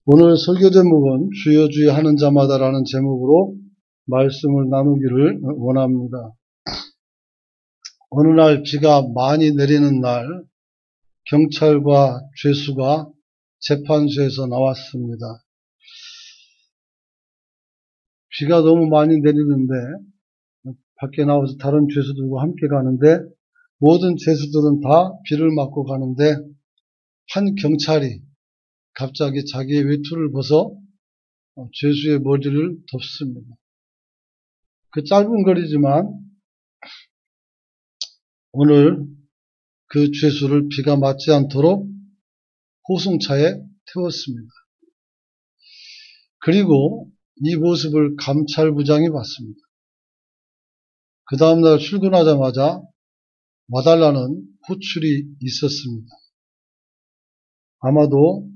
오늘 설교 제목은 주여 주여 하는 자마다라는 제목으로 말씀을 나누기를 원합니다. 어느 날 비가 많이 내리는 날 경찰과 죄수가 재판소에서 나왔습니다. 비가 너무 많이 내리는데 밖에 나와서 다른 죄수들과 함께 가는데 모든 죄수들은 다 비를 맞고 가는데 한 경찰이 갑자기 자기의 외투를 벗어 죄수의 머리를 덮습니다. 그 짧은 거리지만 오늘 그 죄수를 비가 맞지 않도록 호송차에 태웠습니다. 그리고 이 모습을 감찰부장이 봤습니다. 그 다음날 출근하자마자 와달라는 호출이 있었습니다. 아마도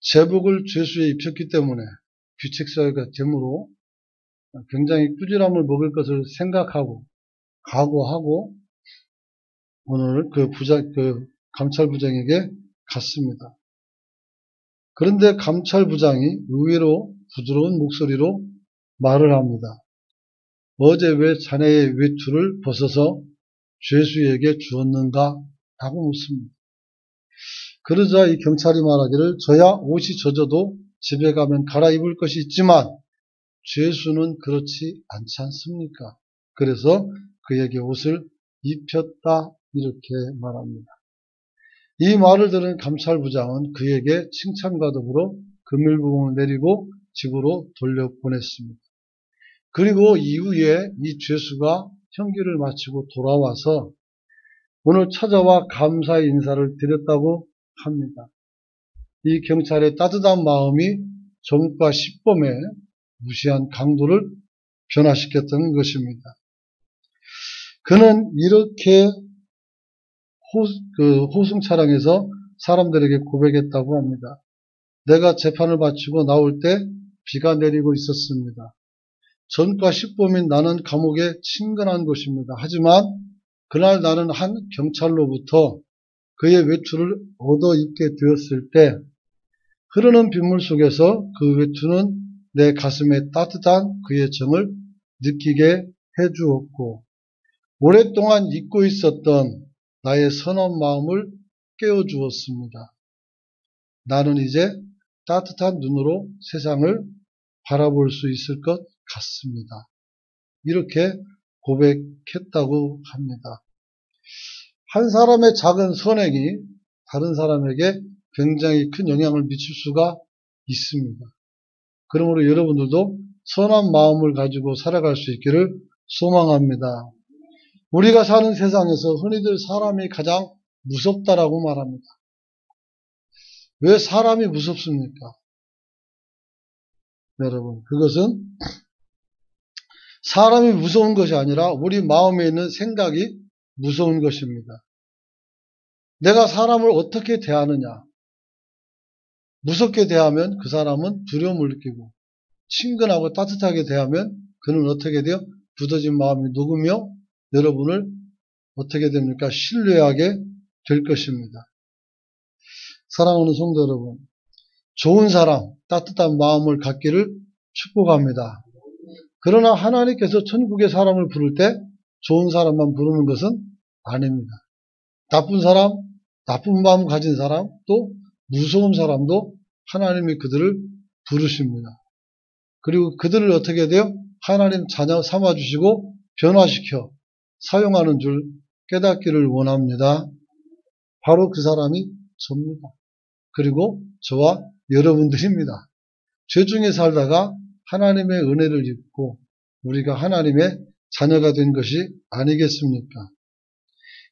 제복을 죄수에 입혔기 때문에 규칙사회가 되므로 굉장히 꾸지람을 먹을 것을 생각하고 각오하고 오늘 그 감찰부장에게 갔습니다. 그런데 감찰부장이 의외로 부드러운 목소리로 말을 합니다. 어제 왜 자네의 외투를 벗어서 죄수에게 주었는가? 라고 묻습니다. 그러자 이 경찰이 말하기를 저야 옷이 젖어도 집에 가면 갈아입을 것이 있지만 죄수는 그렇지 않지 않습니까? 그래서 그에게 옷을 입혔다 이렇게 말합니다. 이 말을 들은 감찰부장은 그에게 칭찬과 더불어 금일봉을 내리고 집으로 돌려보냈습니다. 그리고 이후에 이 죄수가 형기를 마치고 돌아와서 오늘 찾아와 감사의 인사를 드렸다고 합니다. 이 경찰의 따뜻한 마음이 정과 시범의 무시한 강도를 변화시켰던 것입니다. 그는 이렇게 호송 차량에서 사람들에게 고백했다고 합니다. 내가 재판을 마치고 나올 때 비가 내리고 있었습니다. 전과 십범인 나는 감옥에 친근한 것입니다. 하지만 그날 나는 한 경찰로부터 그의 외투를 얻어 입게 되었을 때 흐르는 빗물 속에서 그 외투는 내 가슴에 따뜻한 그의 정을 느끼게 해주었고 오랫동안 잊고 있었던 나의 선한 마음을 깨워주었습니다. 나는 이제 따뜻한 눈으로 세상을 바라볼 수 있을 것 같습니다. 이렇게 고백했다고 합니다. 한 사람의 작은 선행이 다른 사람에게 굉장히 큰 영향을 미칠 수가 있습니다. 그러므로 여러분들도 선한 마음을 가지고 살아갈 수 있기를 소망합니다. 우리가 사는 세상에서 흔히들 사람이 가장 무섭다라고 말합니다. 왜 사람이 무섭습니까? 여러분, 그것은 사람이 무서운 것이 아니라 우리 마음에 있는 생각이 무서운 것입니다. 내가 사람을 어떻게 대하느냐? 무섭게 대하면 그 사람은 두려움을 느끼고 친근하고 따뜻하게 대하면 그는 어떻게 돼요? 굳어진 마음이 녹으며 여러분을 어떻게 됩니까? 신뢰하게 될 것입니다. 사랑하는 성도 여러분, 좋은 사람, 따뜻한 마음을 갖기를 축복합니다. 그러나 하나님께서 천국의 사람을 부를 때 좋은 사람만 부르는 것은 아닙니다. 나쁜 사람, 나쁜 마음 가진 사람, 또 무서운 사람도 하나님이 그들을 부르십니다. 그리고 그들을 어떻게 돼요? 하나님 자녀 삼아주시고 변화시켜 사용하는 줄 깨닫기를 원합니다. 바로 그 사람이 저입니다. 그리고 저와 여러분들입니다. 죄 중에 살다가 하나님의 은혜를 입고 우리가 하나님의 자녀가 된 것이 아니겠습니까?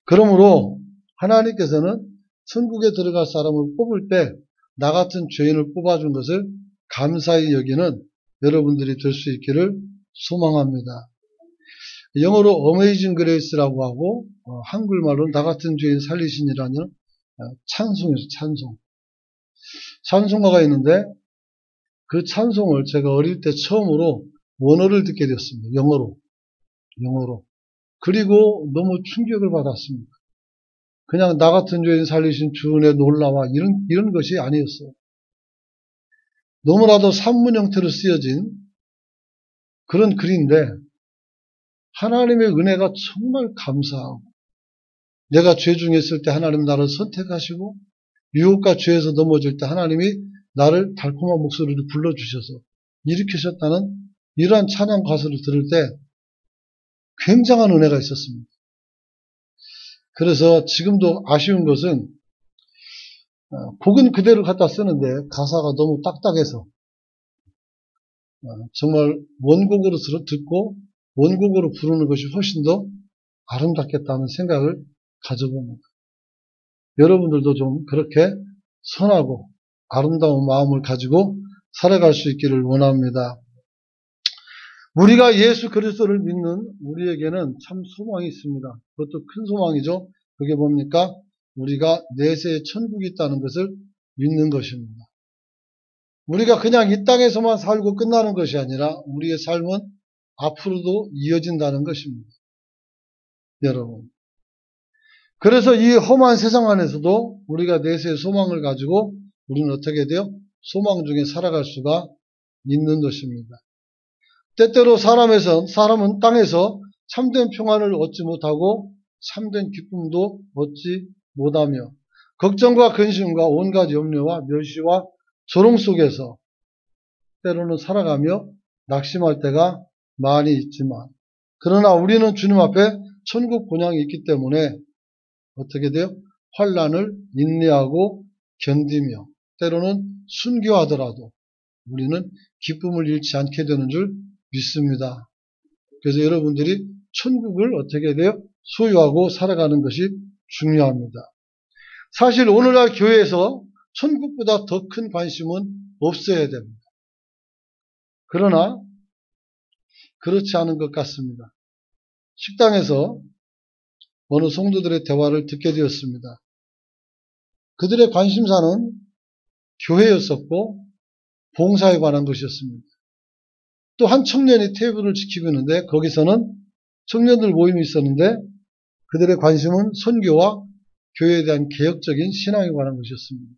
그러므로 하나님께서는 천국에 들어갈 사람을 뽑을 때 나 같은 죄인을 뽑아준 것을 감사히 여기는 여러분들이 될 수 있기를 소망합니다. 영어로 Amazing Grace라고 하고 한글말로는 나 같은 죄인 살리신이라는 찬송이죠. 찬송가가 있는데 그 찬송을 제가 어릴 때 처음으로 원어를 듣게 되었습니다. 영어로. 그리고 너무 충격을 받았습니다. 그냥 나 같은 죄인 살리신 주 은혜 놀라와 이런 것이 아니었어요. 너무나도 산문 형태로 쓰여진 그런 글인데 하나님의 은혜가 정말 감사하고 내가 죄 중에 있을 때 하나님 나를 선택하시고 유혹과 죄에서 넘어질 때 하나님이 나를 달콤한 목소리로 불러주셔서 일으키셨다는 이러한 찬양 가사를 들을 때 굉장한 은혜가 있었습니다. 그래서 지금도 아쉬운 것은 곡은 그대로 갖다 쓰는데 가사가 너무 딱딱해서 정말 원곡으로 듣고 원곡으로 부르는 것이 훨씬 더 아름답겠다는 생각을 가져봅니다. 여러분들도 좀 그렇게 선하고 아름다운 마음을 가지고 살아갈 수 있기를 원합니다. 우리가 예수 그리스도를 믿는 우리에게는 참 소망이 있습니다. 그것도 큰 소망이죠. 그게 뭡니까? 우리가 내세에 천국이 있다는 것을 믿는 것입니다. 우리가 그냥 이 땅에서만 살고 끝나는 것이 아니라 우리의 삶은 앞으로도 이어진다는 것입니다. 여러분. 그래서 이 험한 세상 안에서도 우리가 내세의 소망을 가지고 우리는 어떻게 돼요? 소망 중에 살아갈 수가 있는 것입니다. 때때로 사람은 땅에서 참된 평안을 얻지 못하고 참된 기쁨도 얻지 못하며 걱정과 근심과 온갖 염려와 멸시와 조롱 속에서 때로는 살아가며 낙심할 때가 많이 있지만 그러나 우리는 주님 앞에 천국 본향이 있기 때문에 어떻게 돼요? 환난을 인내하고 견디며 때로는 순교하더라도 우리는 기쁨을 잃지 않게 되는 줄 믿습니다. 그래서 여러분들이 천국을 어떻게 돼요? 소유하고 살아가는 것이 중요합니다. 사실 오늘날 교회에서 천국보다 더 큰 관심은 없어야 됩니다. 그러나 그렇지 않은 것 같습니다. 식당에서 어느 성도들의 대화를 듣게 되었습니다. 그들의 관심사는 교회였었고 봉사에 관한 것이었습니다. 또 한 청년이 테이블을 지키고 있는데 거기서는 청년들 모임이 있었는데 그들의 관심은 선교와 교회에 대한 개혁적인 신앙에 관한 것이었습니다.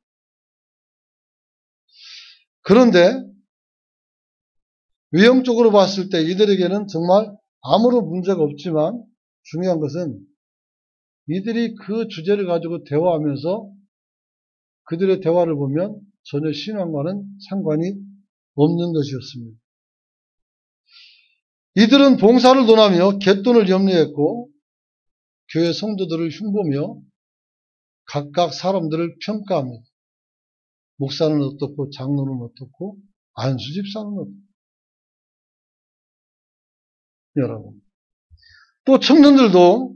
그런데 외형적으로 봤을 때 이들에게는 정말 아무런 문제가 없지만 중요한 것은 이들이 그 주제를 가지고 대화하면서 그들의 대화를 보면 전혀 신앙과는 상관이 없는 것이었습니다. 이들은 봉사를 논하며 갯돈을 염려했고 교회 성도들을 흉보며 각각 사람들을 평가합니다. 목사는 어떻고 장로는 어떻고 안수집사는 어떻고 여러분 또 청년들도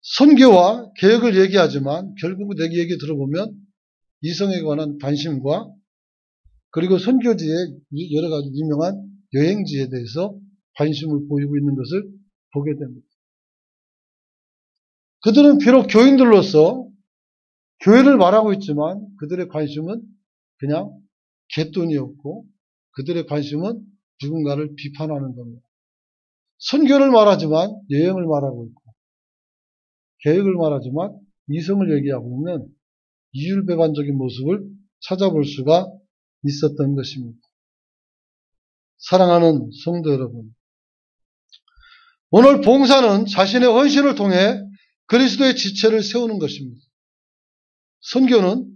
선교와 개혁을 얘기하지만 결국 내 얘기 들어보면 이성에 관한 관심과 그리고 선교지의 여러 가지 유명한 여행지에 대해서 관심을 보이고 있는 것을 보게 됩니다. 그들은 비록 교인들로서 교회를 말하고 있지만 그들의 관심은 그냥 갯돈이었고 그들의 관심은 누군가를 비판하는 겁니다. 선교를 말하지만 여행을 말하고 있고 계획을 말하지만 이성을 얘기하고 있는 이율배반적인 모습을 찾아볼 수가 있었던 것입니다. 사랑하는 성도 여러분, 오늘 봉사는 자신의 헌신을 통해 그리스도의 지체를 세우는 것입니다. 선교는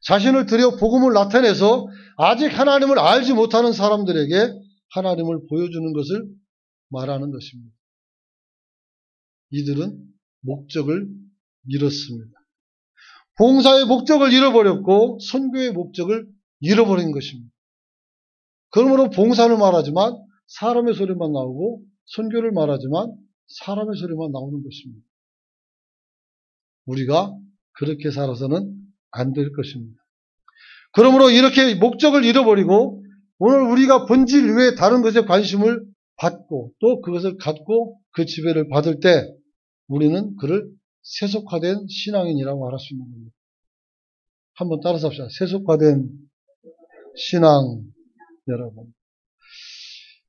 자신을 들여 복음을 나타내서 아직 하나님을 알지 못하는 사람들에게 하나님을 보여주는 것을 말하는 것입니다. 이들은 목적을 잃었습니다. 봉사의 목적을 잃어버렸고 선교의 목적을 잃어버린 것입니다. 그러므로 봉사를 말하지만 사람의 소리만 나오고 선교를 말하지만 사람의 소리만 나오는 것입니다. 우리가 그렇게 살아서는 안 될 것입니다. 그러므로 이렇게 목적을 잃어버리고 오늘 우리가 본질 외에 다른 것에 관심을 받고 또 그것을 갖고 그 지배를 받을 때 우리는 그를 세속화된 신앙인이라고 말할 수 있는 겁니다. 한번 따라서 합시다. 세속화된 신앙 여러분.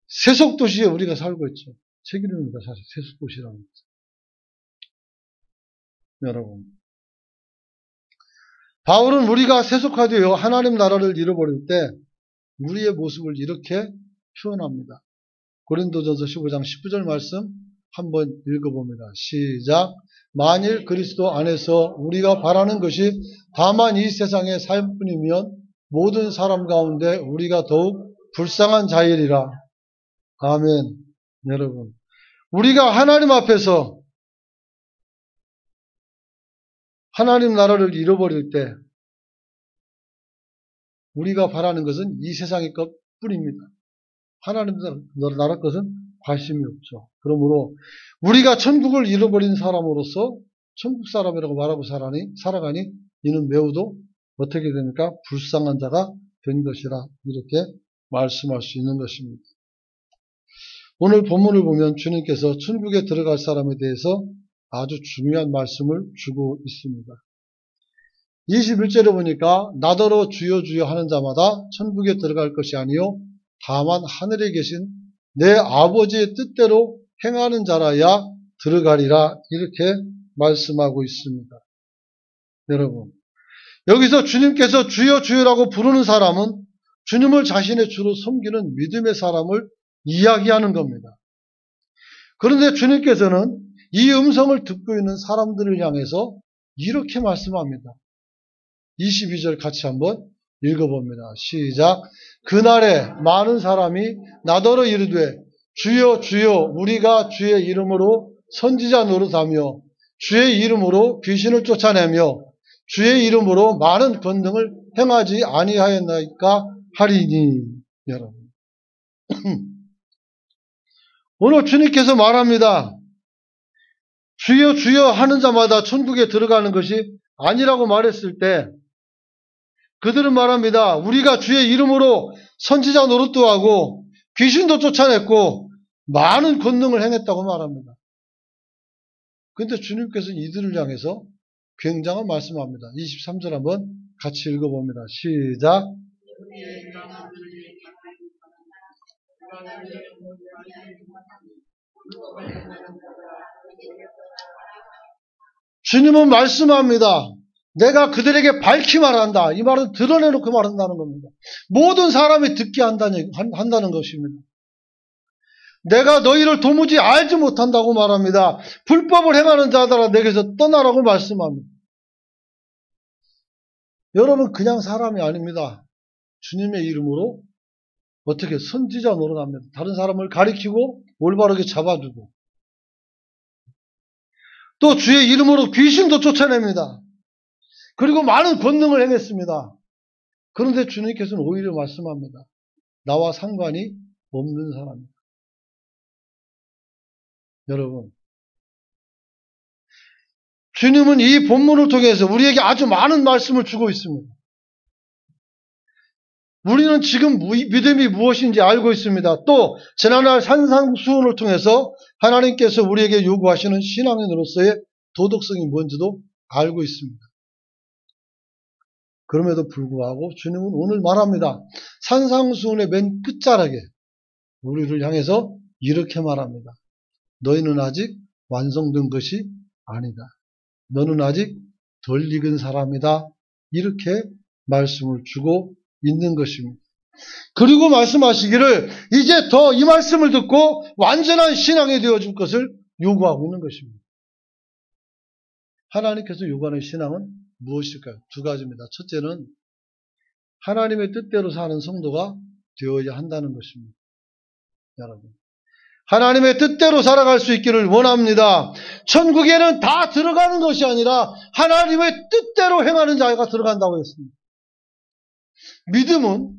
세속도시에 우리가 살고 있죠. 책 이름입니다. 사실 세속도시라는 것. 여러분. 바울은 우리가 세속화되어 하나님 나라를 잃어버릴 때 우리의 모습을 이렇게 표현합니다. 고린도전서 15장 19절 말씀 한번 읽어봅니다. 시작. 만일 그리스도 안에서 우리가 바라는 것이 다만 이 세상의 삶뿐이면 모든 사람 가운데 우리가 더욱 불쌍한 자이리라. 아멘. 여러분, 우리가 하나님 앞에서 하나님 나라를 잃어버릴 때 우리가 바라는 것은 이 세상의 것뿐입니다. 하나님 나라 것은 관심이 없죠. 그러므로 우리가 천국을 잃어버린 사람으로서 천국 사람이라고 말하고 살아가니 이는 매우도 어떻게 됩니까? 불쌍한 자가 된 것이라 이렇게 말씀할 수 있는 것입니다. 오늘 본문을 보면 주님께서 천국에 들어갈 사람에 대해서 아주 중요한 말씀을 주고 있습니다. 21절에 보니까 나더러 주여 주여 하는 자마다 천국에 들어갈 것이 아니요 다만 하늘에 계신 내 아버지의 뜻대로 행하는 자라야 들어가리라 이렇게 말씀하고 있습니다. 여러분, 여기서 주님께서 주여 주여라고 부르는 사람은 주님을 자신의 주로 섬기는 믿음의 사람을 이야기하는 겁니다. 그런데 주님께서는 이 음성을 듣고 있는 사람들을 향해서 이렇게 말씀합니다. 22절 같이 한번 읽어봅니다. 시작. 그날에 많은 사람이 나더러 이르되 주여 주여 우리가 주의 이름으로 선지자 노릇하며 주의 이름으로 귀신을 쫓아내며 주의 이름으로 많은 권능을 행하지 아니하였나이까 하리니. 여러분, 오늘 주님께서 말합니다. 주여 주여 하는 자마다 천국에 들어가는 것이 아니라고 말했을 때 그들은 말합니다. 우리가 주의 이름으로 선지자 노릇도 하고 귀신도 쫓아냈고 많은 권능을 행했다고 말합니다. 그런데 주님께서는 이들을 향해서 굉장한 말씀을 합니다. 23절 한번 같이 읽어봅니다. 시작. 주님은 말씀합니다. 내가 그들에게 밝히 말한다. 이 말은 드러내놓고 말한다는 겁니다. 모든 사람이 듣게 한다는 것입니다. 내가 너희를 도무지 알지 못한다고 말합니다. 불법을 행하는 자들아 내게서 떠나라고 말씀합니다. 여러분, 그냥 사람이 아닙니다. 주님의 이름으로 어떻게 선지자 노릇합니다. 다른 사람을 가리키고 올바르게 잡아주고 또 주의 이름으로 귀신도 쫓아냅니다. 그리고 많은 권능을 행했습니다. 그런데 주님께서는 오히려 말씀합니다. 나와 상관이 없는 사람입니다. 여러분, 주님은 이 본문을 통해서 우리에게 아주 많은 말씀을 주고 있습니다. 우리는 지금 믿음이 무엇인지 알고 있습니다. 또 지난날 산상수훈을 통해서 하나님께서 우리에게 요구하시는 신앙인으로서의 도덕성이 뭔지도 알고 있습니다. 그럼에도 불구하고 주님은 오늘 말합니다. 산상수훈의 맨 끝자락에 우리를 향해서 이렇게 말합니다. 너희는 아직 완성된 것이 아니다. 너는 아직 덜 익은 사람이다. 이렇게 말씀을 주고 있는 것입니다. 그리고 말씀하시기를 이제 더 이 말씀을 듣고 완전한 신앙이 되어줄 것을 요구하고 있는 것입니다. 하나님께서 요구하는 신앙은 무엇일까요? 두 가지입니다. 첫째는 하나님의 뜻대로 사는 성도가 되어야 한다는 것입니다. 여러분, 하나님의 뜻대로 살아갈 수 있기를 원합니다. 천국에는 다 들어가는 것이 아니라 하나님의 뜻대로 행하는 자가 들어간다고 했습니다. 믿음은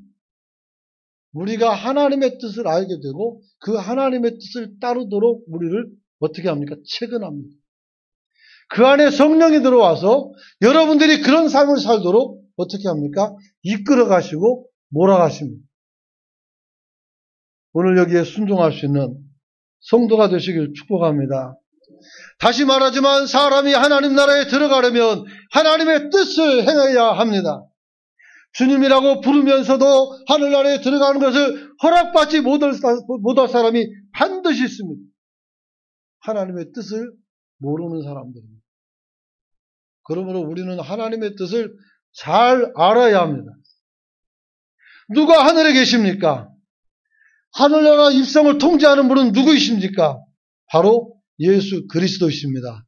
우리가 하나님의 뜻을 알게 되고 그 하나님의 뜻을 따르도록 우리를 어떻게 합니까? 채근합니다. 그 안에 성령이 들어와서 여러분들이 그런 삶을 살도록 어떻게 합니까? 이끌어 가시고 몰아가십니다. 오늘 여기에 순종할 수 있는 성도가 되시길 축복합니다. 다시 말하지만 사람이 하나님 나라에 들어가려면 하나님의 뜻을 행해야 합니다. 주님이라고 부르면서도 하늘나라에 들어가는 것을 허락받지 못할 사람이 반드시 있습니다. 하나님의 뜻을 모르는 사람들입니다. 그러므로 우리는 하나님의 뜻을 잘 알아야 합니다. 누가 하늘에 계십니까? 하늘나라 입성을 통제하는 분은 누구이십니까? 바로 예수 그리스도이십니다.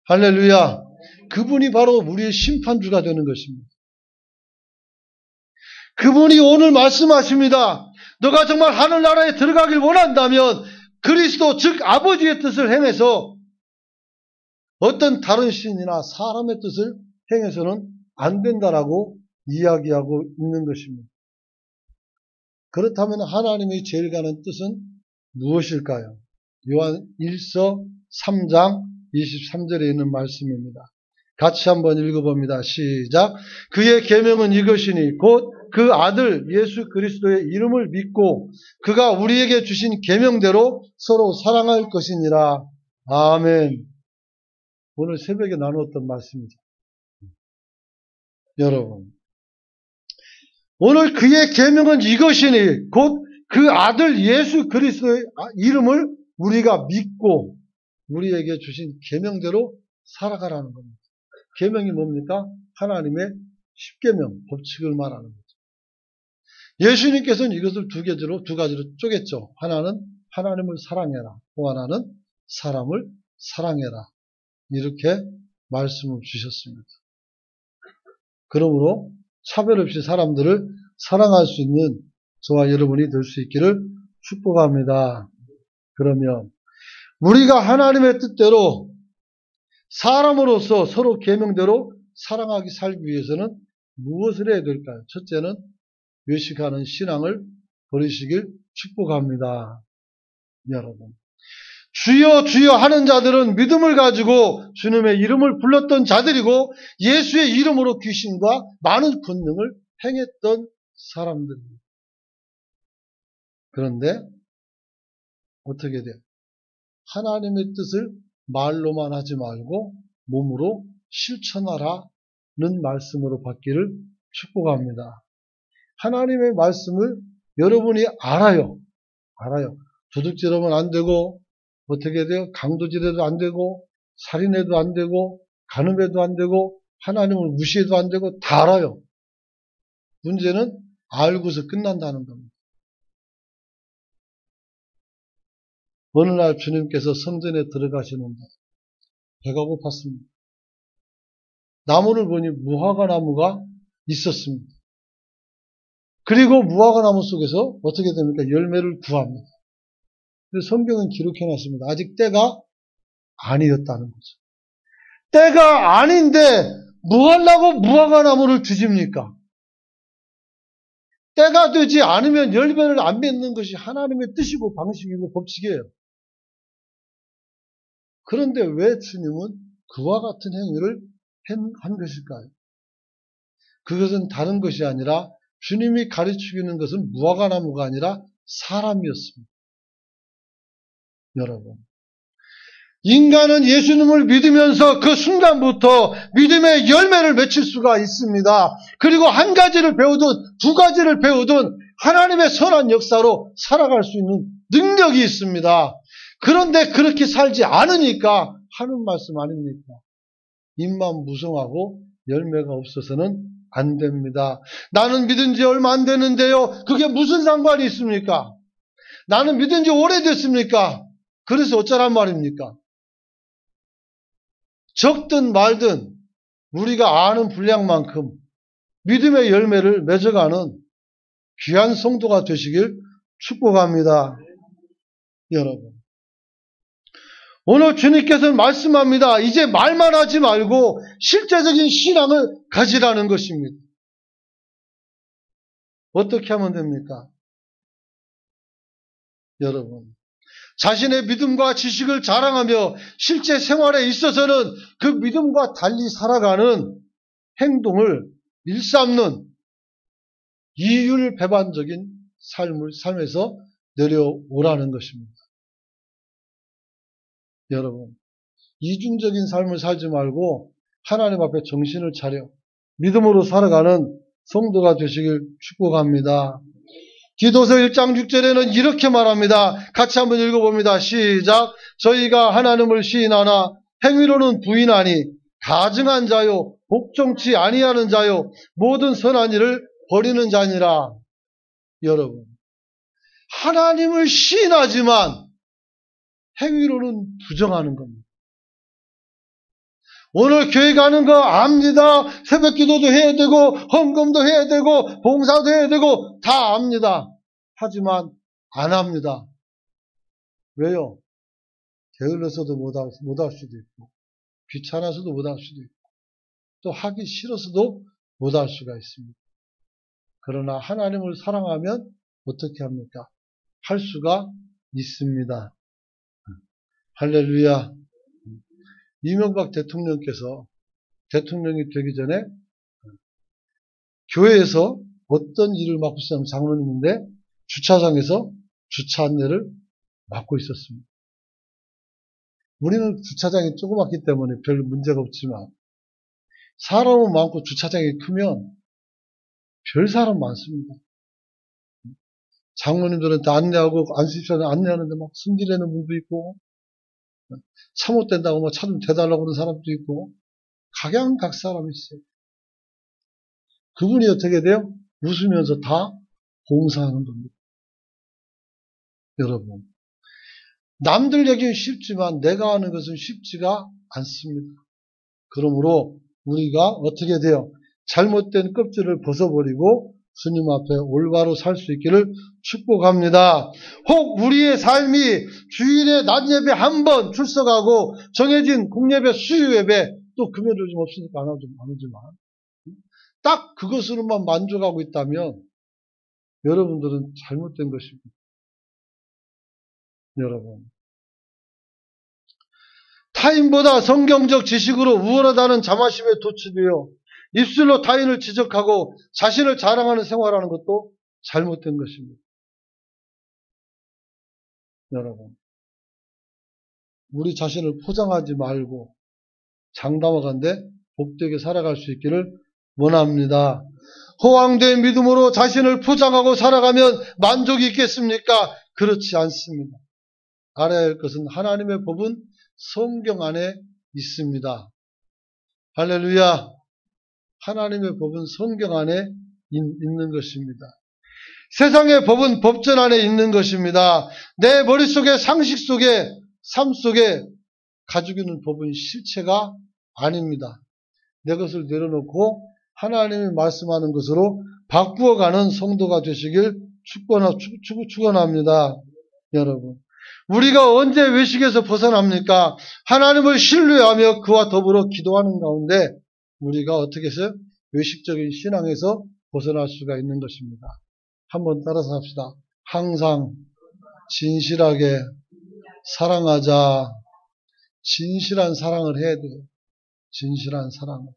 할렐루야. 그분이 바로 우리의 심판주가 되는 것입니다. 그분이 오늘 말씀하십니다. 너가 정말 하늘나라에 들어가길 원한다면 그리스도 즉 아버지의 뜻을 행해서 어떤 다른 신이나 사람의 뜻을 행해서는 안 된다라고 이야기하고 있는 것입니다. 그렇다면 하나님이 제일 가는 뜻은 무엇일까요? 요한 1서 3장 23절에 있는 말씀입니다. 같이 한번 읽어봅니다. 시작. 그의 계명은 이것이니 곧 그 아들 예수 그리스도의 이름을 믿고 그가 우리에게 주신 계명대로 서로 사랑할 것이니라. 아멘. 오늘 새벽에 나누었던 말씀이죠. 여러분, 오늘 그의 계명은 이것이니 곧 그 아들 예수 그리스도의 이름을 우리가 믿고 우리에게 주신 계명대로 살아가라는 겁니다. 계명이 뭡니까? 하나님의 십계명, 법칙을 말하는 거죠. 예수님께서는 이것을 두 가지로 쪼갰죠. 하나는 하나님을 사랑해라. 또 하나는 사람을 사랑해라. 이렇게 말씀을 주셨습니다. 그러므로 차별 없이 사람들을 사랑할 수 있는 저와 여러분이 될 수 있기를 축복합니다. 그러면 우리가 하나님의 뜻대로 사람으로서 서로 계명대로 사랑하기 살기 위해서는 무엇을 해야 될까요? 첫째는 외식하는 신앙을 버리시길 축복합니다. 여러분, 주여 주여 하는 자들은 믿음을 가지고 주님의 이름을 불렀던 자들이고 예수의 이름으로 귀신과 많은 권능을 행했던 사람들입니다. 그런데 어떻게 돼요? 하나님의 뜻을 말로만 하지 말고 몸으로 실천하라는 말씀으로 받기를 축복합니다. 하나님의 말씀을 여러분이 알아요. 도둑질하면 안 되고 어떻게 돼요? 강도질해도 안 되고 살인해도 안 되고 간음해도 안 되고 하나님을 무시해도 안 되고 다 알아요. 문제는 알고서 끝난다는 겁니다. 어느 날 주님께서 성전에 들어가시는데 배가 고팠습니다. 나무를 보니 무화과 나무가 있었습니다. 그리고 무화과 나무 속에서 어떻게 됩니까? 열매를 구합니다. 성경은 기록해놨습니다. 아직 때가 아니었다는 거죠. 때가 아닌데 뭐 하려고 무화과 나무를 뒤집니까? 때가 되지 않으면 열매를 안 맺는 것이 하나님의 뜻이고 방식이고 법칙이에요. 그런데 왜 주님은 그와 같은 행위를 한 것일까요? 그것은 다른 것이 아니라 주님이 가르치는 것은 무화과 나무가 아니라 사람이었습니다. 여러분, 인간은 예수님을 믿으면서 그 순간부터 믿음의 열매를 맺힐 수가 있습니다. 그리고 한 가지를 배우든 두 가지를 배우든 하나님의 선한 역사로 살아갈 수 있는 능력이 있습니다. 그런데 그렇게 살지 않으니까 하는 말씀 아닙니까? 입만 무성하고 열매가 없어서는 안 됩니다. 나는 믿은 지 얼마 안 되는데요. 그게 무슨 상관이 있습니까? 나는 믿은 지 오래됐습니까? 그래서 어쩌란 말입니까? 적든 말든 우리가 아는 분량만큼 믿음의 열매를 맺어가는 귀한 성도가 되시길 축복합니다. 여러분, 오늘 주님께서는 말씀합니다. 이제 말만 하지 말고 실제적인 신앙을 가지라는 것입니다. 어떻게 하면 됩니까? 여러분, 자신의 믿음과 지식을 자랑하며 실제 생활에 있어서는 그 믿음과 달리 살아가는 행동을 일삼는 이율배반적인 삶에서 내려오라는 것입니다. 여러분, 이중적인 삶을 살지 말고 하나님 앞에 정신을 차려 믿음으로 살아가는 성도가 되시길 축복합니다. 디도서 1장 6절에는 이렇게 말합니다. 같이 한번 읽어봅니다. 시작. 저희가 하나님을 시인하나 행위로는 부인하니 가증한 자요 복종치 아니하는 자요 모든 선한 일을 버리는 자니라. 여러분, 하나님을 시인하지만 행위로는 부정하는 겁니다. 오늘 교회 가는 거 압니다. 새벽 기도도 해야 되고 헌금도 해야 되고 봉사도 해야 되고 다 압니다. 하지만 안 합니다. 왜요? 게을러서도 못할 수도 있고 귀찮아서도 못할 수도 있고 또 하기 싫어서도 못할 수가 있습니다. 그러나 하나님을 사랑하면 어떻게 합니까? 할 수가 있습니다. 할렐루야. 이명박 대통령께서 대통령이 되기 전에 교회에서 어떤 일을 맡고 있었냐면 장로님인데 주차장에서 주차 안내를 맡고 있었습니다. 우리는 주차장이 조그맣기 때문에 별 문제가 없지만 사람은 많고 주차장이 크면 별 사람 많습니다. 장로님들한테 안내하고 안수집사는 안내하는데 막 승질내는 분도 있고 차 못 된다고 뭐 차 좀 대달라고 그러는 사람도 있고 각양각 사람이 있어요. 그분이 어떻게 돼요? 웃으면서 다 봉사하는 겁니다. 여러분, 남들 얘기는 쉽지만 내가 하는 것은 쉽지가 않습니다. 그러므로 우리가 어떻게 돼요? 잘못된 껍질을 벗어버리고 주님 앞에 올바로 살 수 있기를 축복합니다. 혹 우리의 삶이 주일에 낮 예배 한 번 출석하고 정해진 공예배, 수요예배 또 금요일 요즘 없으니까 안 하지만 딱 그것으로만 만족하고 있다면 여러분들은 잘못된 것입니다. 여러분, 타인보다 성경적 지식으로 우월하다는 자만심에 도취되어 입술로 타인을 지적하고 자신을 자랑하는 생활하는 것도 잘못된 것입니다. 여러분, 우리 자신을 포장하지 말고 장담하건대 복되게 살아갈 수 있기를 원합니다. 호황된 믿음으로 자신을 포장하고 살아가면 만족이 있겠습니까? 그렇지 않습니다. 알아야 할 것은 하나님의 법은 성경 안에 있습니다. 할렐루야. 하나님의 법은 성경 안에 있는 것입니다. 세상의 법은 법전 안에 있는 것입니다. 내 머릿속에 상식 속에 삶 속에 가지고 있는 법은 실체가 아닙니다. 내 것을 내려놓고 하나님이 말씀하는 것으로 바꾸어가는 성도가 되시길 축원합니다. 여러분, 우리가 언제 외식에서 벗어납니까? 하나님을 신뢰하며 그와 더불어 기도하는 가운데 우리가 어떻게 해서 외식적인 신앙에서 벗어날 수가 있는 것입니다. 한번 따라서 합시다. 항상 진실하게 사랑하자. 진실한 사랑을 해야 돼요. 진실한 사랑을.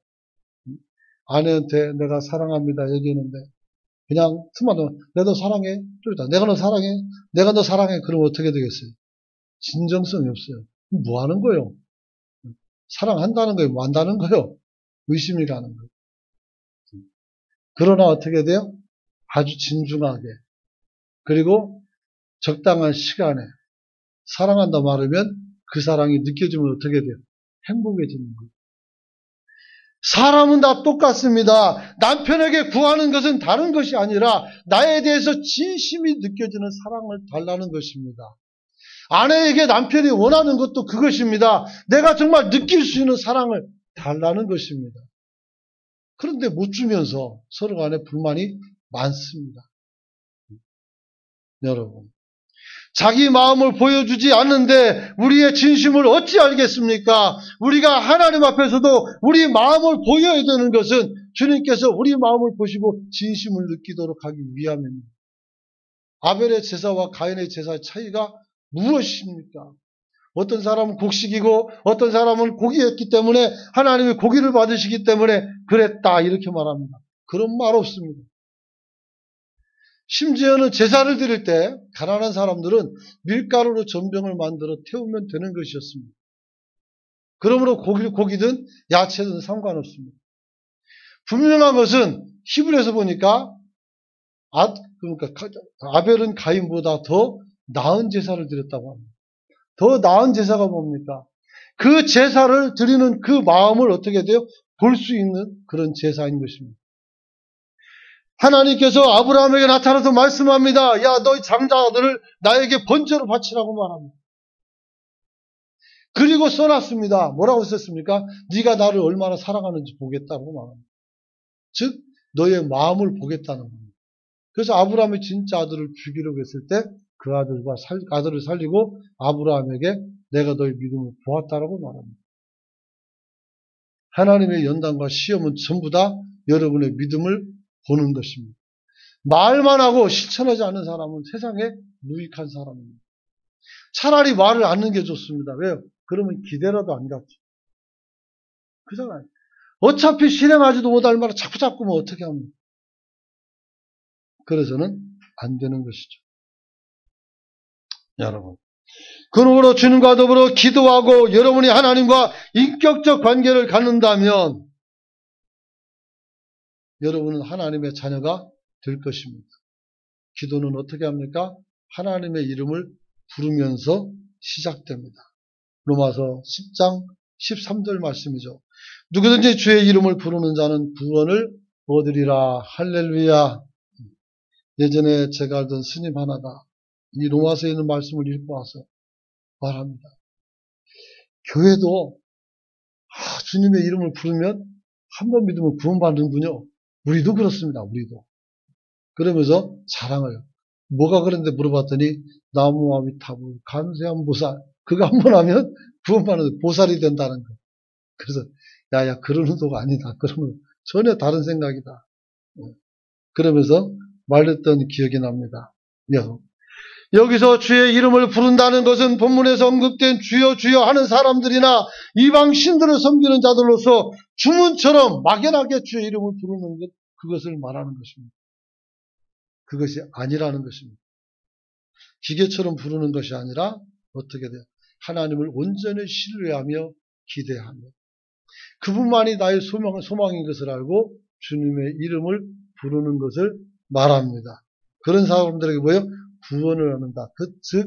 아내한테 내가 사랑합니다 얘기했는데 그냥 틈만 넣으면 내가 너 사랑해? 내가 너 사랑해? 내가 너 사랑해? 그러면 어떻게 되겠어요? 진정성이 없어요. 뭐 하는 거예요? 사랑한다는 거예요? 뭐 한다는 거예요? 의심이 가는 거예요. 그러나 어떻게 돼요? 아주 진중하게 그리고 적당한 시간에 사랑한다 말하면 그 사랑이 느껴지면 어떻게 돼요? 행복해지는 거예요. 사람은 다 똑같습니다. 남편에게 구하는 것은 다른 것이 아니라 나에 대해서 진심이 느껴지는 사랑을 달라는 것입니다. 아내에게 남편이 원하는 것도 그것입니다. 내가 정말 느낄 수 있는 사랑을 달라는 것입니다. 그런데 못 주면서 서로 간에 불만이 많습니다. 여러분, 자기 마음을 보여주지 않는데 우리의 진심을 어찌 알겠습니까? 우리가 하나님 앞에서도 우리 마음을 보여야 되는 것은 주님께서 우리 마음을 보시고 진심을 느끼도록 하기 위함입니다. 아벨의 제사와 가인의 제사의 차이가 무엇입니까? 어떤 사람은 곡식이고 어떤 사람은 고기였기 때문에 하나님이 고기를 받으시기 때문에 그랬다 이렇게 말합니다. 그런 말 없습니다. 심지어는 제사를 드릴 때 가난한 사람들은 밀가루로 전병을 만들어 태우면 되는 것이었습니다. 그러므로 고기든 야채든 상관없습니다. 분명한 것은 히브리에서 보니까 그러니까 아벨은 가인보다 더 나은 제사를 드렸다고 합니다. 더 나은 제사가 뭡니까? 그 제사를 드리는 그 마음을 어떻게 돼요? 볼 수 있는 그런 제사인 것입니다. 하나님께서 아브라함에게 나타나서 말씀합니다. 야, 너희 장자들을 나에게 번제로 바치라고 말합니다. 그리고 써놨습니다. 뭐라고 썼습니까? 네가 나를 얼마나 사랑하는지 보겠다고 말합니다. 즉 너의 마음을 보겠다는 겁니다. 그래서 아브라함이 진짜 아들을 죽이려고 했을 때 그 아들을 살리고 아브라함에게 내가 너의 믿음을 보았다라고 말합니다. 하나님의 연단과 시험은 전부 다 여러분의 믿음을 보는 것입니다. 말만 하고 실천하지 않는 사람은 세상에 무익한 사람입니다. 차라리 말을 않는 게 좋습니다. 왜요? 그러면 기대라도 안 갖죠. 그잖아요. 어차피 실행하지도 못할 말을 자꾸 뭐 어떻게 합니까? 그래서는 안 되는 것이죠. 여러분, 그러므로 주님과 더불어 기도하고 여러분이 하나님과 인격적 관계를 갖는다면 여러분은 하나님의 자녀가 될 것입니다. 기도는 어떻게 합니까? 하나님의 이름을 부르면서 시작됩니다. 로마서 10장 13절 말씀이죠. 누구든지 주의 이름을 부르는 자는 구원을 얻으리라. 할렐루야. 예전에 제가 알던 스님 하나가 이 로마서에 있는 말씀을 읽고 와서 말합니다. 교회도 주님의 이름을 부르면 한 번 믿으면 구원받는군요. 우리도 그렇습니다. 우리도. 그러면서 자랑을 해요. 뭐가 그런데 물어봤더니 나무아미타불 감세한 보살 그거 한 번 하면 구원받는 보살이 된다는 거. 그래서 야야 그런 의도가 아니다. 그러면 전혀 다른 생각이다. 그러면서 말했던 기억이 납니다. 여기서 주의 이름을 부른다는 것은 본문에서 언급된 주여 주여 하는 사람들이나 이방 신들을 섬기는 자들로서 주문처럼 막연하게 주의 이름을 부르는 것, 그것을 말하는 것입니다. 그것이 아니라는 것입니다. 기계처럼 부르는 것이 아니라 어떻게 돼요? 하나님을 온전히 신뢰하며 기대하며 그분만이 나의 소망인 것을 알고 주님의 이름을 부르는 것을 말합니다. 그런 사람들에게 뭐예요? 구원을 얻는다. 즉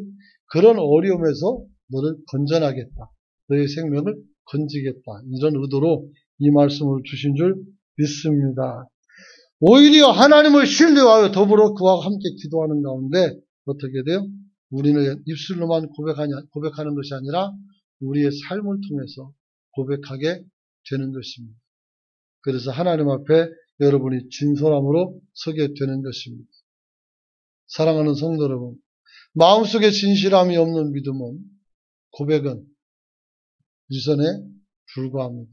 그런 어려움에서 너를 건져나겠다. 너의 생명을 건지겠다. 이런 의도로 이 말씀을 주신 줄 믿습니다. 오히려 하나님을 신뢰하여 더불어 그와 함께 기도하는 가운데 어떻게 돼요? 우리는 입술로만 고백하는 것이 아니라 우리의 삶을 통해서 고백하게 되는 것입니다. 그래서 하나님 앞에 여러분이 진솔함으로 서게 되는 것입니다. 사랑하는 성도 여러분, 마음속에 진실함이 없는 믿음은 고백은 유선에 불과합니다.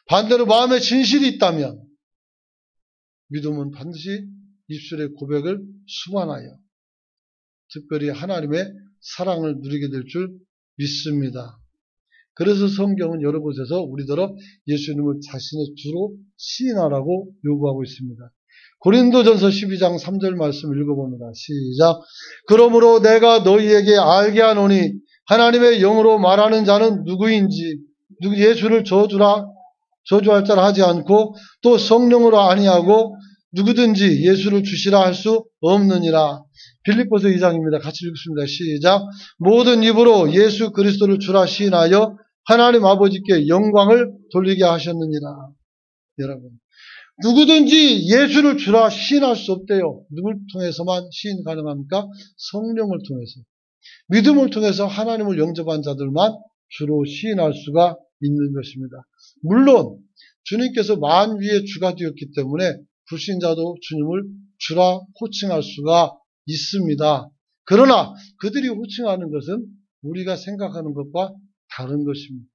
반대로 마음에 진실이 있다면 믿음은 반드시 입술의 고백을 수반하여 특별히 하나님의 사랑을 누리게 될 줄 믿습니다. 그래서 성경은 여러 곳에서 우리더러 예수님을 자신의 주로 시인하라고 요구하고 있습니다. 고린도전서 12장 3절 말씀 읽어봅니다. 시작. 그러므로 내가 너희에게 알게 하노니 하나님의 영으로 말하는 자는 누구인지 예수를 저주할 자라 하지 않고 또 성령으로 아니하고 누구든지 예수를 주시라 할 수 없느니라. 빌립보서 2장입니다. 같이 읽습니다. 시작. 모든 입으로 예수 그리스도를 주라 시인하여 하나님 아버지께 영광을 돌리게 하셨느니라. 여러분, 누구든지 예수를 주라 시인할 수 없대요. 누굴 통해서만 시인 가능합니까? 성령을 통해서. 믿음을 통해서 하나님을 영접한 자들만 주로 시인할 수가 있는 것입니다. 물론 주님께서 만위의 주가 되었기 때문에 불신자도 주님을 주라 호칭할 수가 있습니다. 그러나 그들이 호칭하는 것은 우리가 생각하는 것과 다른 것입니다.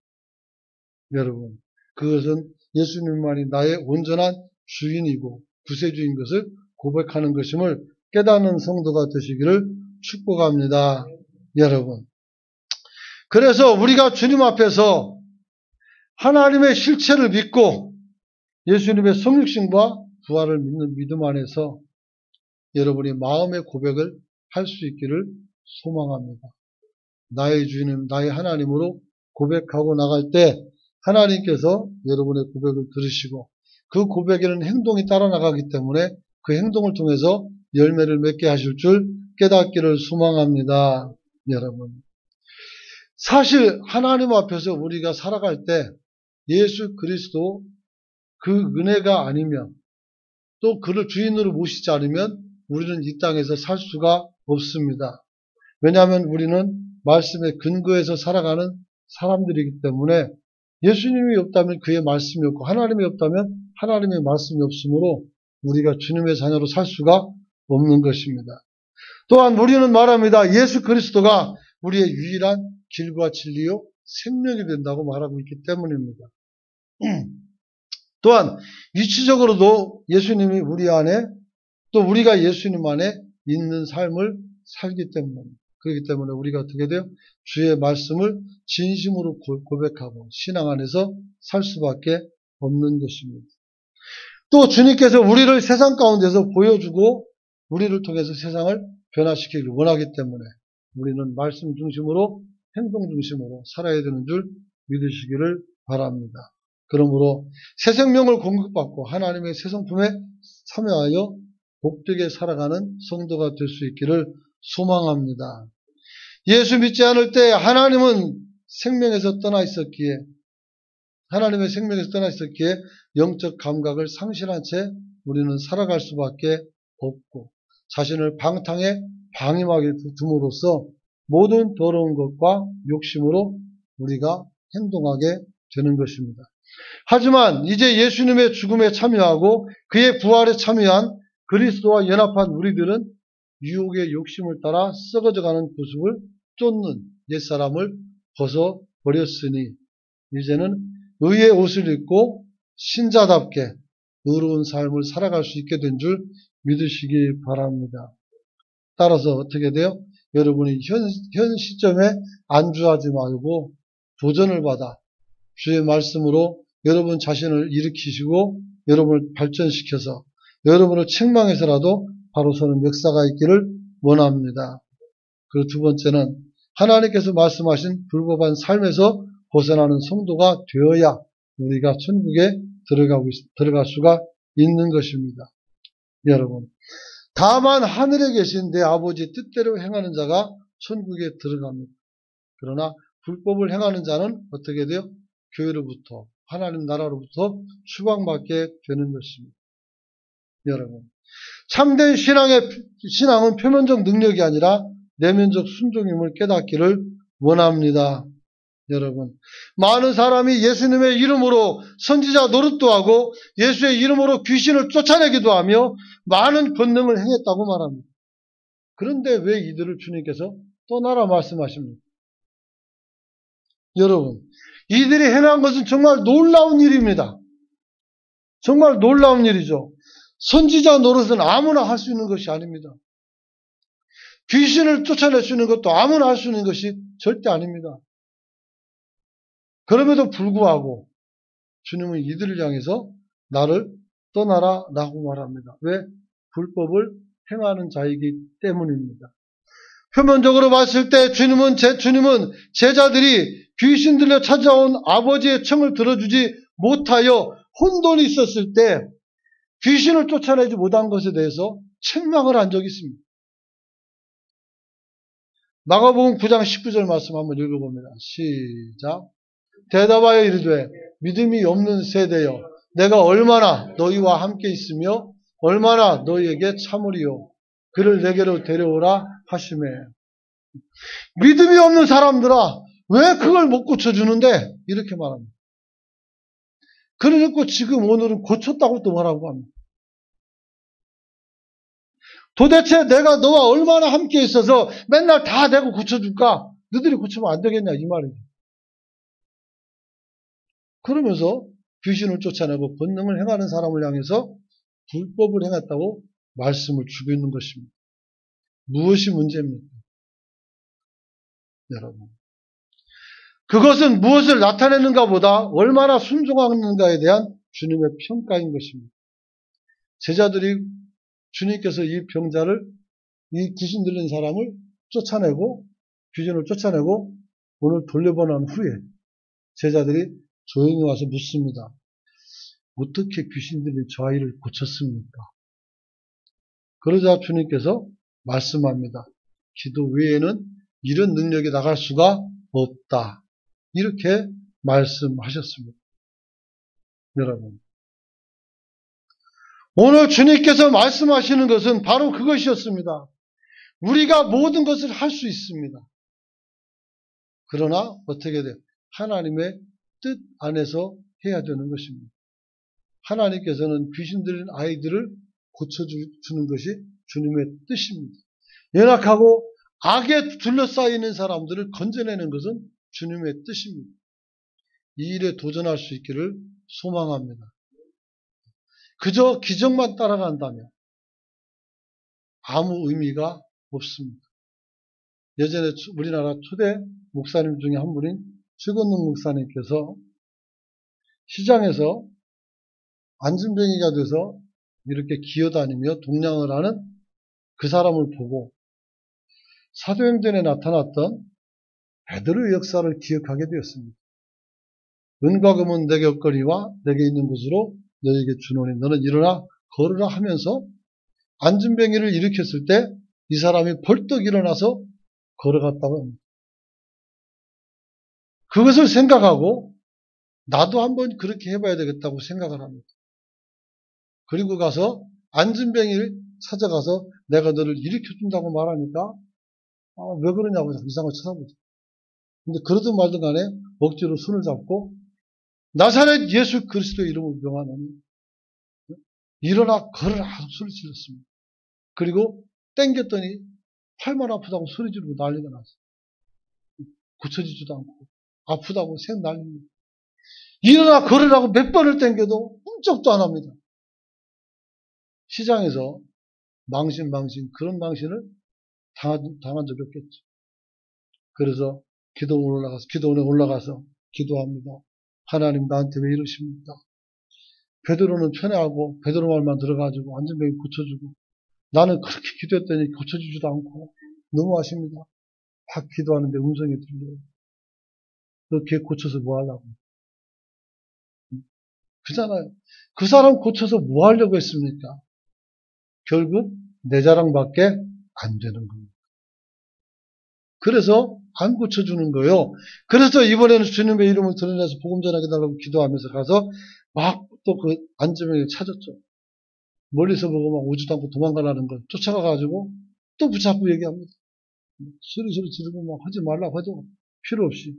여러분, 그것은 예수님만이 나의 온전한 주인이고 구세주인 것을 고백하는 것임을 깨닫는 성도가 되시기를 축복합니다. 여러분, 그래서 우리가 주님 앞에서 하나님의 실체를 믿고 예수님의 성육신과 부활을 믿는 믿음 안에서 여러분이 마음의 고백을 할 수 있기를 소망합니다. 나의 주님, 나의 하나님으로 고백하고 나갈 때 하나님께서 여러분의 고백을 들으시고 그 고백에는 행동이 따라 나가기 때문에 그 행동을 통해서 열매를 맺게 하실 줄 깨닫기를 소망합니다. 여러분, 사실 하나님 앞에서 우리가 살아갈 때 예수 그리스도 그 은혜가 아니면 또 그를 주인으로 모시지 않으면 우리는 이 땅에서 살 수가 없습니다. 왜냐하면 우리는 말씀의 근거에서 살아가는 사람들이기 때문에 예수님이 없다면 그의 말씀이 없고 하나님이 없다면 하나님의 말씀이 없으므로 우리가 주님의 자녀로 살 수가 없는 것입니다. 또한 우리는 말합니다. 예수 그리스도가 우리의 유일한 길과 진리요 생명이 된다고 말하고 있기 때문입니다. 또한 위치적으로도 예수님이 우리 안에 또 우리가 예수님 안에 있는 삶을 살기 때문입니다. 그렇기 때문에 우리가 어떻게 돼요? 주의 말씀을 진심으로 고백하고 신앙 안에서 살 수밖에 없는 것입니다. 또 주님께서 우리를 세상 가운데서 보여주고 우리를 통해서 세상을 변화시키기를 원하기 때문에 우리는 말씀 중심으로 행동 중심으로 살아야 되는 줄 믿으시기를 바랍니다. 그러므로 새 생명을 공급받고 하나님의 새 성품에 참여하여 복되게 살아가는 성도가 될 수 있기를 소망합니다. 예수 믿지 않을 때 하나님의 생명에서 떠나 있었기에 영적 감각을 상실한 채 우리는 살아갈 수밖에 없고 자신을 방탕에 방임하게 둠으로써 모든 더러운 것과 욕심으로 우리가 행동하게 되는 것입니다. 하지만 이제 예수님의 죽음에 참여하고 그의 부활에 참여한 그리스도와 연합한 우리들은 유혹의 욕심을 따라 썩어져가는 모습을 쫓는 옛사람을 벗어버렸으니 이제는 의의 옷을 입고 신자답게 의로운 삶을 살아갈 수 있게 된 줄 믿으시기 바랍니다. 따라서 어떻게 돼요? 여러분이 현 시점에 안주하지 말고 도전을 받아 주의 말씀으로 여러분 자신을 일으키시고 여러분을 발전시켜서 여러분을 책망해서라도 바로 서는 역사가 있기를 원합니다. 그리고 두 번째는 하나님께서 말씀하신 불법한 삶에서 벗어나는 성도가 되어야 우리가 천국에 들어갈 수가 있는 것입니다. 여러분, 다만 하늘에 계신 내 아버지 뜻대로 행하는 자가 천국에 들어갑니다. 그러나 불법을 행하는 자는 어떻게 돼요? 교회로부터 하나님 나라로부터 추방받게 되는 것입니다. 여러분, 참된 신앙은 표면적 능력이 아니라 내면적 순종임을 깨닫기를 원합니다. 여러분, 많은 사람이 예수님의 이름으로 선지자 노릇도 하고 예수의 이름으로 귀신을 쫓아내기도 하며 많은 권능을 행했다고 말합니다. 그런데 왜 이들을 주님께서 떠나라 말씀하십니까? 여러분, 이들이 행한 것은 정말 놀라운 일입니다. 정말 놀라운 일이죠. 선지자 노릇은 아무나 할 수 있는 것이 아닙니다. 귀신을 쫓아낼 수 있는 것도 아무나 할 수 있는 것이 절대 아닙니다. 그럼에도 불구하고 주님은 이들을 향해서 나를 떠나라 라고 말합니다. 왜? 불법을 행하는 자이기 때문입니다. 표면적으로 봤을 때 주님은 제자들이 귀신 들려 찾아온 아버지의 청을 들어주지 못하여 혼돈이 있었을 때 귀신을 쫓아내지 못한 것에 대해서 책망을 한 적이 있습니다. 마가복음 9장 19절 말씀 한번 읽어봅니다. 시작. 대답하여 이르되 믿음이 없는 세대여 내가 얼마나 너희와 함께 있으며 얼마나 너희에게 참으리요 그를 내게로 데려오라 하시매. 믿음이 없는 사람들아 왜 그걸 못 고쳐주는데? 이렇게 말합니다. 그래놓고 지금 오늘은 고쳤다고 또 말하고 합니다. 도대체 내가 너와 얼마나 함께 있어서 맨날 다 내가 고쳐줄까? 너희들이 고치면 안 되겠냐 이 말이죠. 그러면서 귀신을 쫓아내고 권능을 행하는 사람을 향해서 불법을 행했다고 말씀을 주고 있는 것입니다. 무엇이 문제입니까? 여러분, 그것은 무엇을 나타내는가 보다 얼마나 순종하는가에 대한 주님의 평가인 것입니다. 제자들이 주님께서 이 병자를, 이 귀신 들린 사람을 쫓아내고 귀신을 쫓아내고 오늘 돌려보낸 후에 제자들이 조용히 와서 묻습니다. 어떻게 귀신 들린 저 아이를 고쳤습니까? 그러자 주님께서 말씀합니다. 기도 외에는 이런 능력이 나갈 수가 없다. 이렇게 말씀하셨습니다. 여러분, 오늘 주님께서 말씀하시는 것은 바로 그것이었습니다. 우리가 모든 것을 할 수 있습니다. 그러나 어떻게 돼요? 하나님의 뜻 안에서 해야 되는 것입니다. 하나님께서는 귀신 들린 아이들을 고쳐주는 것이 주님의 뜻입니다. 연약하고 악에 둘러싸이는 사람들을 건져내는 것은 주님의 뜻입니다. 이 일에 도전할 수 있기를 소망합니다. 그저 기적만 따라간다면 아무 의미가 없습니다. 예전에 우리나라 초대 목사님 중에 한 분인 최건능 목사님께서 시장에서 안진뱅이가 돼서 이렇게 기어다니며 동냥을 하는 그 사람을 보고 사도행전에 나타났던 베드로의 역사를 기억하게 되었습니다. 은과 금은 내게 없거니와 내게 있는 것으로 너에게 주노니 너는 일어나 걸으라 하면서 안진뱅이를 일으켰을 때 이 사람이 벌떡 일어나서 걸어갔다고 합니다. 그것을 생각하고 나도 한번 그렇게 해봐야 되겠다고 생각을 합니다. 그리고 가서 안진뱅이를 찾아가서 내가 너를 일으켜준다고 말하니까 왜 그러냐고 이상하게 쳐다보죠. 근데 그러든 말든 간에 억지로 손을 잡고 나사렛 예수 그리스도의 이름을 명하노니 일어나 걸으라 소리 질렀습니다. 그리고 땡겼더니 팔만 아프다고 소리 지르고 난리가 났어요. 고쳐지지도 않고 아프다고 색 난립니다. 일어나 걸으라고 몇 번을 땡겨도 꿈쩍도 안 합니다. 시장에서 망신 그런 망신을 당한 적이 없겠죠. 그래서 기도원에 올라가서 기도합니다. 하나님 나한테 왜 이러십니까? 베드로는 편애하고 베드로 말만 들어가지고 안진뱅이 고쳐주고 나는 그렇게 기도했더니 고쳐주지도 않고 너무하십니다. 막 기도하는데 음성이 들려요. 너 걔 고쳐서 뭐 하려고? 그잖아요. 그 사람 고쳐서 뭐 하려고 했습니까? 결국 내 자랑밖에 안 되는 겁니다. 그래서 안 고쳐주는 거예요. 그래서 이번에는 주님의 이름을 드러내서 복음 전하게 달라고 기도하면서 가서 막 또 그 안진뱅이를 찾았죠. 멀리서 보고 막 오지도 않고 도망가라는 걸 쫓아가가지고 또 붙잡고 얘기합니다. 소리 지르고 막 하지 말라고 하죠. 필요 없이.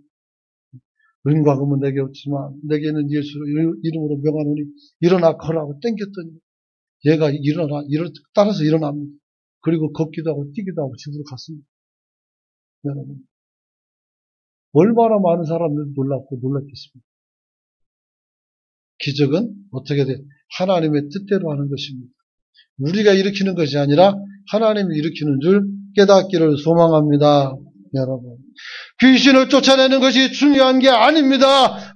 은과 금은 내게 없지만 내게는 예수로 이름으로 명하노니 일어나 걸라고 땡겼더니 얘가 따라서 일어납니다. 그리고 걷기도 하고 뛰기도 하고 집으로 갔습니다. 여러분 얼마나 많은 사람들이 놀랐고 놀랐겠습니까? 기적은 어떻게 돼? 하나님의 뜻대로 하는 것입니다. 우리가 일으키는 것이 아니라 하나님이 일으키는 줄 깨닫기를 소망합니다. 여러분 귀신을 쫓아내는 것이 중요한 게 아닙니다.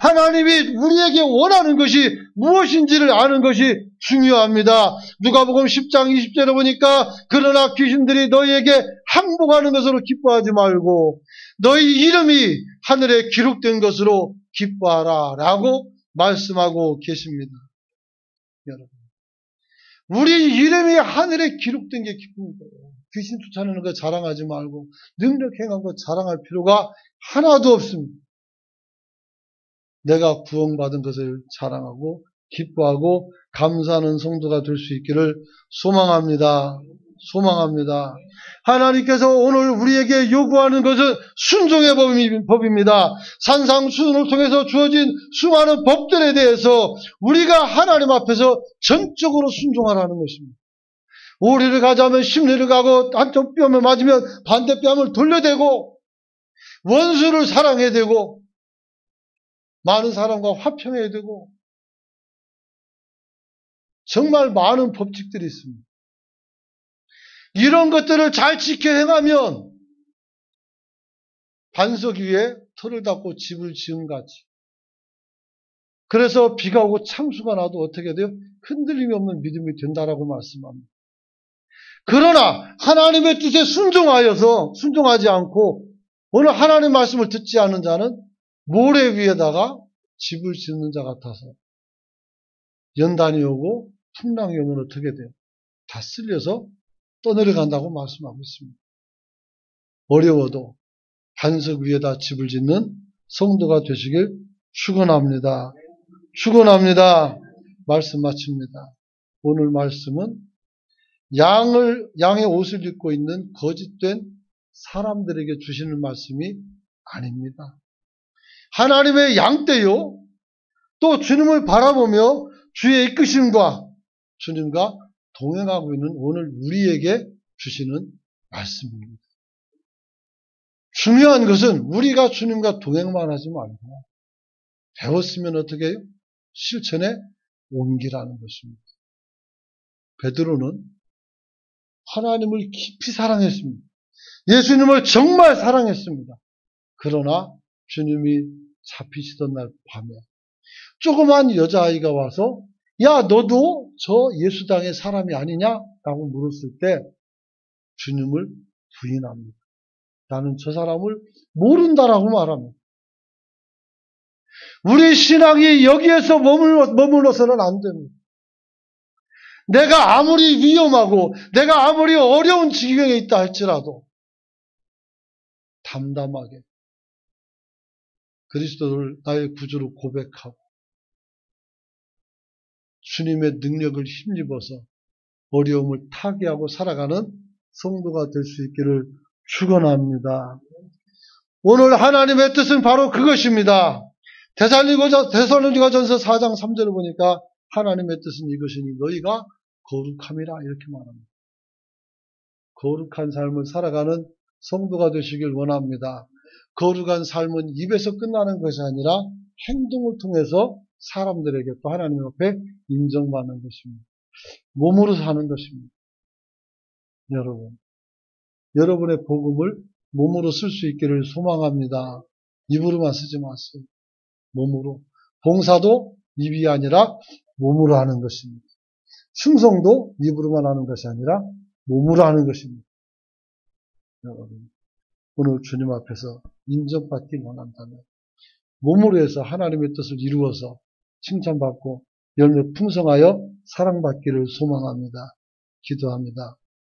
하나님이 우리에게 원하는 것이 무엇인지를 아는 것이 중요합니다. 누가복음 10장 20절에 보니까 그러나 귀신들이 너희에게 항복하는 것으로 기뻐하지 말고 너희 이름이 하늘에 기록된 것으로 기뻐하라 라고 말씀하고 계십니다. 여러분 우리 이름이 하늘에 기록된 게 기쁜 거예요. 귀신 쫓아내는 거 자랑하지 말고 능력 행한 거 자랑할 필요가 하나도 없습니다. 내가 구원받은 것을 자랑하고 기뻐하고 감사하는 성도가 될 수 있기를 소망합니다. 하나님께서 오늘 우리에게 요구하는 것은 순종의 법입니다. 산상수훈을 통해서 주어진 수많은 법들에 대해서 우리가 하나님 앞에서 전적으로 순종하라는 것입니다. 오리를 가자면 십리를 가고 한쪽 뺨을 맞으면 반대 뺨을 돌려대고 원수를 사랑해야 되고 많은 사람과 화평해야 되고 정말 많은 법칙들이 있습니다. 이런 것들을 잘 지켜 행하면 반석 위에 털을 닦고 집을 지음같이 그래서 비가 오고 창수가 나도 어떻게 돼요? 흔들림이 없는 믿음이 된다라고 말씀합니다. 그러나 하나님의 뜻에 순종하지 않고 오늘 하나님 말씀을 듣지 않은 자는 모래 위에다가 집을 짓는 자 같아서 연단이 오고 풍랑이 오면 어떻게 돼요? 다 쓸려서 떠내려간다고 말씀하고 있습니다. 어려워도 반석 위에다 집을 짓는 성도가 되시길 축원합니다. 말씀 마칩니다. 오늘 말씀은 양의 옷을 입고 있는 거짓된 사람들에게 주시는 말씀이 아닙니다. 하나님의 양떼요, 또 주님을 바라보며 주의 이끄심과 주님과 동행하고 있는 오늘 우리에게 주시는 말씀입니다. 중요한 것은 우리가 주님과 동행만 하지 말고 배웠으면 어떻게 해요? 실천에 옮기라는 것입니다. 베드로는 하나님을 깊이 사랑했습니다. 예수님을 정말 사랑했습니다. 그러나 주님이 잡히시던 날 밤에 조그만 여자아이가 와서 야, 너도 저 예수당의 사람이 아니냐? 라고 물었을 때 주님을 부인합니다. 나는 저 사람을 모른다라고 말합니다. 우리 신앙이 여기에서 머물러서는 안 됩니다. 내가 아무리 위험하고 내가 아무리 어려운 지경에 있다 할지라도 담담하게 그리스도를 나의 구주로 고백하고 주님의 능력을 힘입어서 어려움을 타개하고 살아가는 성도가 될 수 있기를 축원합니다. 오늘 하나님의 뜻은 바로 그것입니다. 데살로니가전서 4장 3절을 보니까 하나님의 뜻은 이것이니 너희가 거룩함이라 이렇게 말합니다. 거룩한 삶을 살아가는 성도가 되시길 원합니다. 거룩한 삶은 입에서 끝나는 것이 아니라 행동을 통해서 사람들에게 또 하나님 앞에 인정받는 것입니다. 몸으로 사는 것입니다. 여러분의 복음을 몸으로 쓸 수 있기를 소망합니다. 입으로만 쓰지 마세요. 몸으로. 봉사도 입이 아니라 몸으로 하는 것입니다. 충성도 입으로만 하는 것이 아니라 몸으로 하는 것입니다. 여러분, 오늘 주님 앞에서 인정받기 원한다면 몸으로 해서 하나님의 뜻을 이루어서 칭찬받고 열매 풍성하여 사랑받기를 소망합니다. 기도합니다.